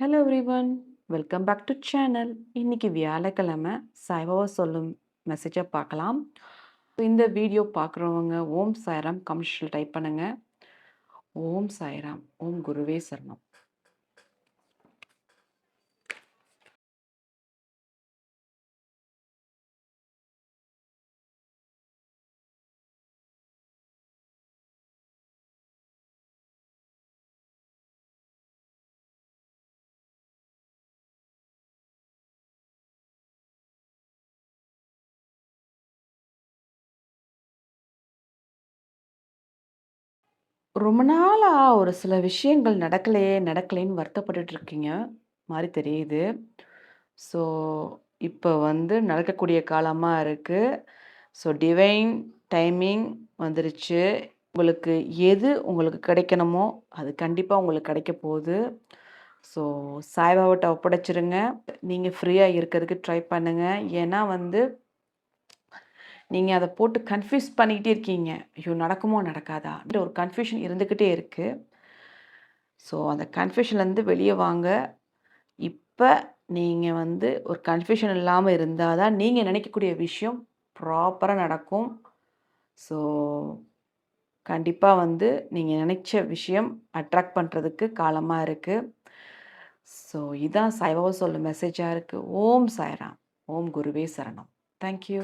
Hello everyone, welcome back to channel. இன்னைக்கு வியாழக்கிழமை சாய்பாபா சொல்லும் மெசேஜை பார்க்கலாம். இந்த வீடியோ பார்க்குறவங்க ஓம் சாய்ராம் கமெண்ட்ஸில் டைப் பண்ணுங்க. ஓம் சாய்ராம், ஓம் குருவே சரணம். ரொம்ப நாளாக ஒரு சில விஷயங்கள் நடக்கலேன்னு வருத்தப்பட்டுட்டு இருக்கீங்க மாதிரி தெரியுது. ஸோ இப்போ நடக்கக்கூடிய காலமாக இருக்குது. ஸோ டிவைன் டைமிங் வந்துருச்சு. உங்களுக்கு எது உங்களுக்கு கிடைக்கணுமோ அது கண்டிப்பாக உங்களுக்கு கிடைக்க போகுது. ஸோ சாய்பாபாட்ட ஒப்படைச்சிருங்க. நீங்கள் ஃப்ரீயாக இருக்கிறதுக்கு ட்ரை பண்ணுங்கள். ஏன்னா நீங்கள் அதை போட்டு கன்ஃபியூஸ் பண்ணிக்கிட்டே இருக்கீங்க. ஐயோ நடக்குமோ நடக்காதா ஒரு கன்ஃபியூஷன் இருந்துக்கிட்டே இருக்குது. ஸோ அந்த கன்ஃபியூஷன்லேருந்து வெளியே வாங்க. இப்போ நீங்கள் ஒரு கன்ஃபியூஷன் இல்லாமல் இருந்தால் தான் நீங்கள் நினைக்கக்கூடிய விஷயம் ப்ராப்பராக நடக்கும். ஸோ கண்டிப்பாக நீங்கள் நினைச்ச விஷயம் அட்ராக்ட் பண்ணுறதுக்கு காலமாக இருக்குது. ஸோ இதான் சாய்பாபா சொல்லும் மெசேஜாக இருக்குது. ஓம் சாய்ராம், ஓம் குருவே சரணம். தேங்க்யூ.